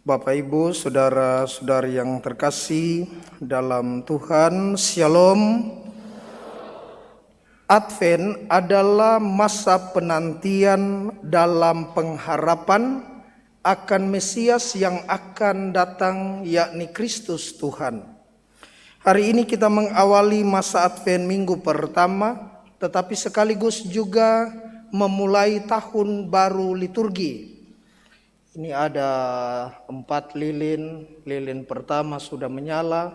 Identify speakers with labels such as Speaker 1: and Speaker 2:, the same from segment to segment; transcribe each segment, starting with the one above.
Speaker 1: Bapak Ibu, saudara-saudari yang terkasih dalam Tuhan, Shalom. Advent adalah masa penantian dalam pengharapan akan Mesias yang akan datang, yakni Kristus Tuhan. Hari ini kita mengawali masa Advent minggu pertama, tetapi sekaligus juga memulai tahun baru liturgi. Ini ada 4 lilin. Lilin pertama sudah menyala.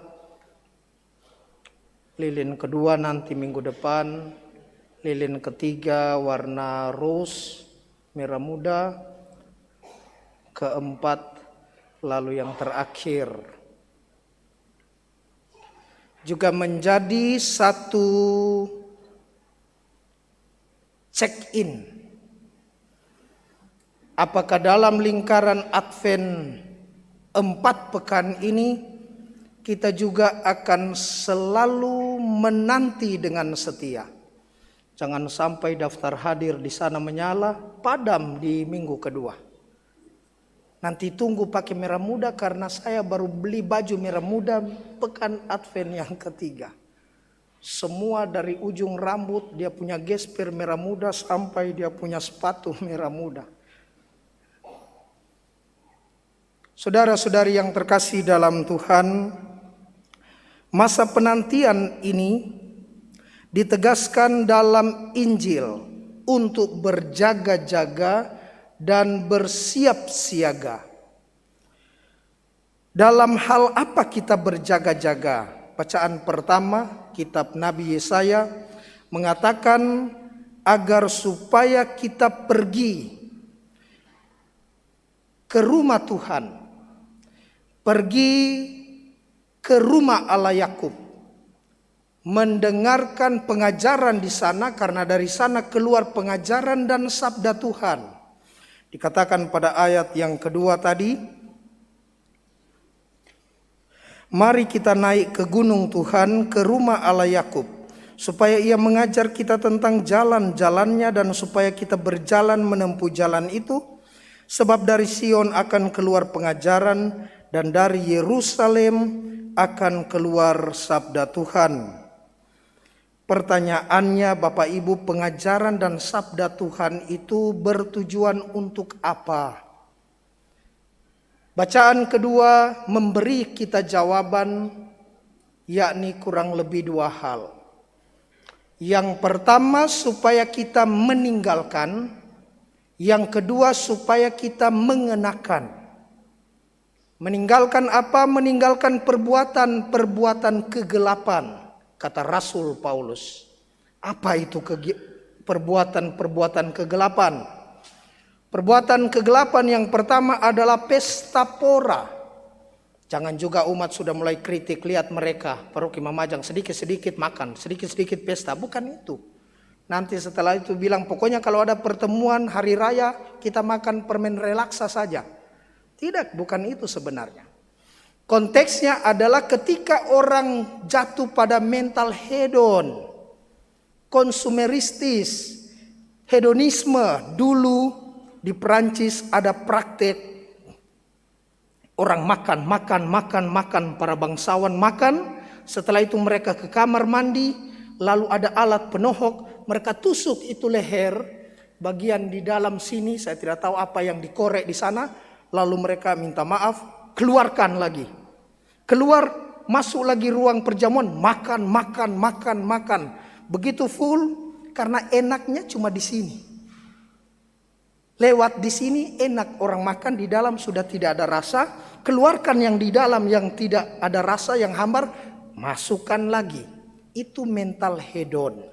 Speaker 1: Lilin kedua nanti minggu depan. Lilin ketiga warna rose, merah muda. Keempat, lalu yang terakhir. Juga menjadi satu check-in. Apakah dalam lingkaran Advent 4 pekan ini kita juga akan selalu menanti dengan setia. Jangan sampai daftar hadir di sana menyala, padam di minggu kedua. Nanti tunggu pakai merah muda karena saya baru beli baju merah muda pekan Advent yang ketiga. Semua dari ujung rambut dia punya gesper merah muda sampai dia punya sepatu merah muda. Saudara-saudari yang terkasih dalam Tuhan, masa penantian ini ditegaskan dalam Injil untuk berjaga-jaga dan bersiap siaga. Dalam hal apa kita berjaga-jaga? Bacaan pertama, kitab Nabi Yesaya mengatakan agar supaya kita pergi ke rumah Tuhan. Pergi ke rumah Allah Yakub, mendengarkan pengajaran di sana karena dari sana keluar pengajaran dan sabda Tuhan. Dikatakan pada ayat yang kedua tadi, mari kita naik ke gunung Tuhan, ke rumah Allah Yakub, supaya ia mengajar kita tentang jalan-jalannya dan supaya kita berjalan menempuh jalan itu. Sebab dari Sion akan keluar pengajaran dan dari Yerusalem akan keluar sabda Tuhan. Pertanyaannya Bapak Ibu, pengajaran dan sabda Tuhan itu bertujuan untuk apa? Bacaan kedua memberi kita jawaban, yakni kurang lebih 2 hal. Yang pertama supaya kita meninggalkan, yang kedua supaya kita mengenakan. Meninggalkan apa? Meninggalkan perbuatan kegelapan, kata Rasul Paulus. Apa itu perbuatan kegelapan? Perbuatan kegelapan yang pertama adalah pesta pora. Jangan juga umat sudah mulai kritik, lihat mereka Paroki Mamajang sedikit-sedikit makan, sedikit-sedikit pesta. Bukan itu. Nanti setelah itu bilang pokoknya kalau ada pertemuan hari raya kita makan permen relaksa saja. Tidak, bukan itu sebenarnya. Konteksnya adalah ketika orang jatuh pada mental hedon, konsumeristis, hedonisme. Dulu di Perancis ada praktek orang makan, para bangsawan makan. Setelah itu mereka ke kamar mandi, lalu ada alat penohok, mereka tusuk itu leher, bagian di dalam sini, saya tidak tahu apa yang dikorek di sana. Lalu mereka minta maaf, keluarkan lagi. Keluar, masuk lagi ruang perjamuan, makan. Begitu full, karena enaknya cuma di sini. Lewat di sini enak, orang makan di dalam sudah tidak ada rasa. Keluarkan yang di dalam yang tidak ada rasa, yang hambar, masukkan lagi. Itu mental hedon.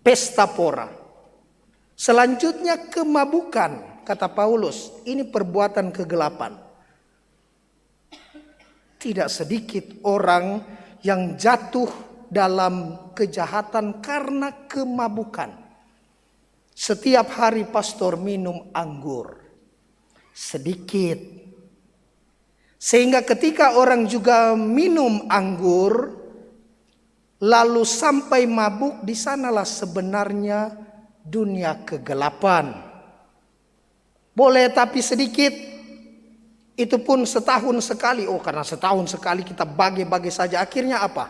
Speaker 1: Pesta pora. Selanjutnya kemabukan. Kata Paulus, ini perbuatan kegelapan. Tidak sedikit orang yang jatuh dalam kejahatan karena kemabukan. Setiap hari pastor minum anggur. Sedikit. Sehingga ketika orang juga minum anggur, lalu sampai mabuk, di sanalah sebenarnya dunia kegelapan. Boleh tapi sedikit, Itu pun setahun sekali. Oh, karena setahun sekali kita bagi-bagi saja. Akhirnya apa?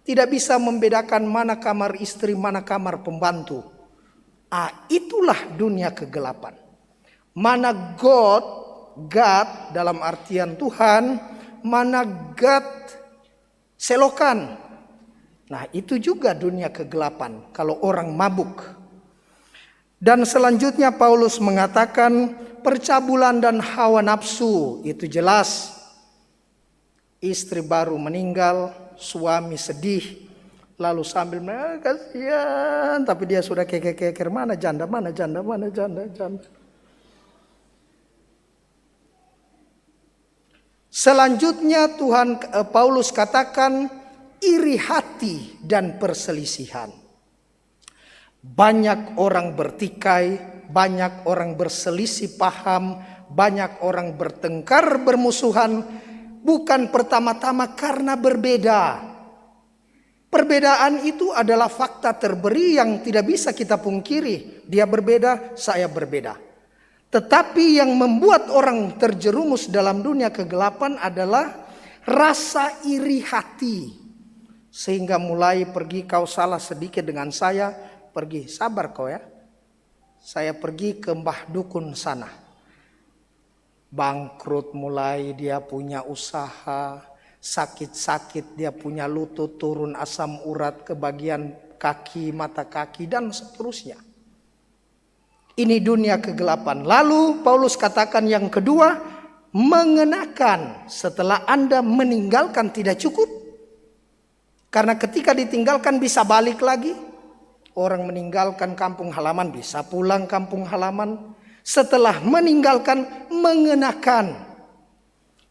Speaker 1: Tidak bisa membedakan mana kamar istri, mana kamar pembantu. Itulah dunia kegelapan. Mana God dalam artian Tuhan, mana God selokan. Nah, itu juga dunia kegelapan kalau orang mabuk. Dan selanjutnya Paulus mengatakan percabulan dan hawa nafsu, itu jelas. Istri baru meninggal, suami sedih, lalu sambil kasihan, tapi dia sudah keker, mana janda. Selanjutnya Paulus katakan iri hati dan perselisihan. Banyak orang bertikai, banyak orang berselisih paham, banyak orang bertengkar, bermusuhan, bukan pertama-tama karena berbeda. Perbedaan itu adalah fakta terberi yang tidak bisa kita pungkiri. Dia berbeda, saya berbeda. Tetapi yang membuat orang terjerumus dalam dunia kegelapan adalah rasa iri hati. Sehingga mulai pergi, kau salah sedikit dengan saya, pergi, sabar kau ya. Saya pergi ke Mbah Dukun sana. Bangkrut mulai, dia punya usaha, sakit-sakit, dia punya lutut, turun asam urat ke bagian kaki, mata kaki, dan seterusnya. Ini dunia kegelapan. Lalu Paulus katakan yang kedua, mengenakan setelah Anda meninggalkan tidak cukup. Karena ketika ditinggalkan bisa balik lagi. Orang meninggalkan kampung halaman bisa pulang kampung halaman. Setelah meninggalkan, mengenakan.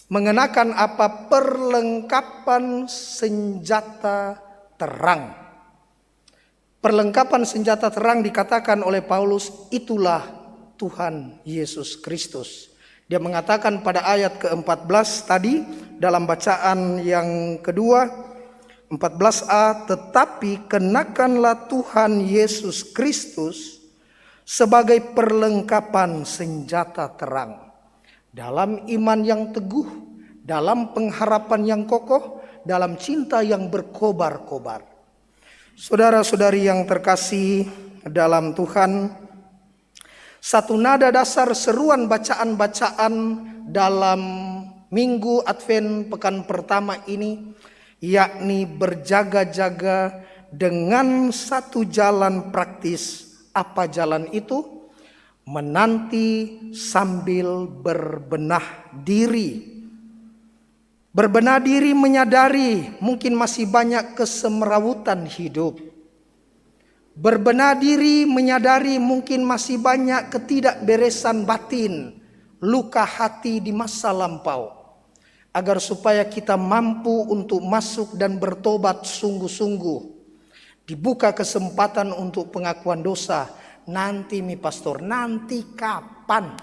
Speaker 1: Mengenakan apa? Perlengkapan senjata terang. Perlengkapan senjata terang dikatakan oleh Paulus, itulah Tuhan Yesus Kristus. Dia mengatakan pada ayat ke-14 tadi dalam bacaan yang kedua, 14a, tetapi kenakanlah Tuhan Yesus Kristus sebagai perlengkapan senjata terang. Dalam iman yang teguh, dalam pengharapan yang kokoh, dalam cinta yang berkobar-kobar. Saudara-saudari yang terkasih dalam Tuhan, satu nada dasar seruan bacaan-bacaan dalam Minggu Advent pekan pertama ini, yakni berjaga-jaga dengan satu jalan praktis. Apa jalan itu? Menanti sambil berbenah diri. Berbenah diri menyadari mungkin masih banyak kesemrawutan hidup. Berbenah diri menyadari mungkin masih banyak ketidakberesan batin, luka hati di masa lampau. Agar supaya kita mampu untuk masuk dan bertobat sungguh-sungguh. Dibuka kesempatan untuk pengakuan dosa. Nanti pastor, nanti kapan?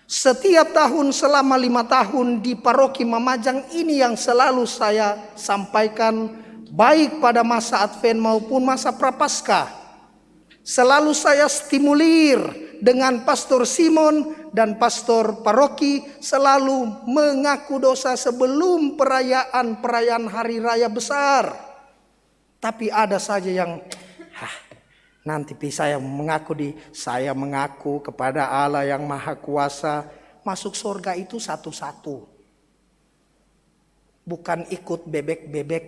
Speaker 1: Setiap tahun selama 5 tahun di paroki Mamajang ini yang selalu saya sampaikan, baik pada masa Advent maupun masa Prapaskah. Selalu saya stimulir dengan Pastor Simon dan pastor paroki selalu mengaku dosa sebelum perayaan hari raya besar. Tapi ada saja yang nanti saya mengaku kepada Allah yang Maha Kuasa, masuk surga itu satu-satu. Bukan ikut bebek-bebek.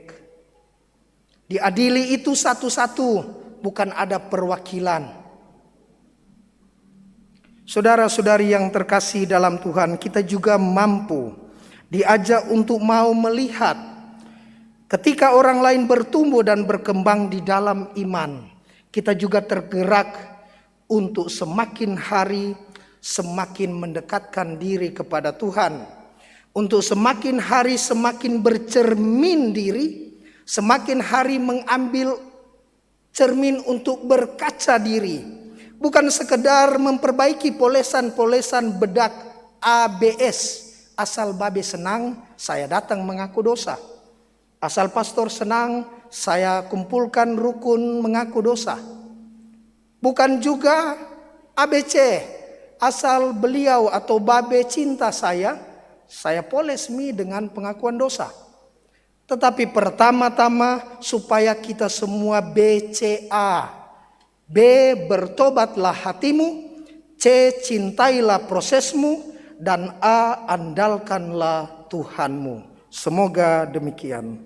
Speaker 1: Diadili itu satu-satu, bukan ada perwakilan. Saudara-saudari yang terkasih dalam Tuhan, kita juga mampu diajak untuk mau melihat ketika orang lain bertumbuh dan berkembang di dalam iman. Kita juga tergerak untuk semakin hari semakin mendekatkan diri kepada Tuhan. Untuk semakin hari semakin bercermin diri, semakin hari mengambil cermin untuk berkaca diri. Bukan sekedar memperbaiki polesan-polesan bedak ABS. Asal babe senang, saya datang mengaku dosa. Asal pastor senang, saya kumpulkan rukun mengaku dosa. Bukan juga ABC. asal beliau atau babe cinta saya poles mi dengan pengakuan dosa. Tetapi pertama-tama supaya kita semua BCA. B, bertobatlah hatimu. C, cintailah prosesmu. Dan A, andalkanlah Tuhanmu. Semoga demikian.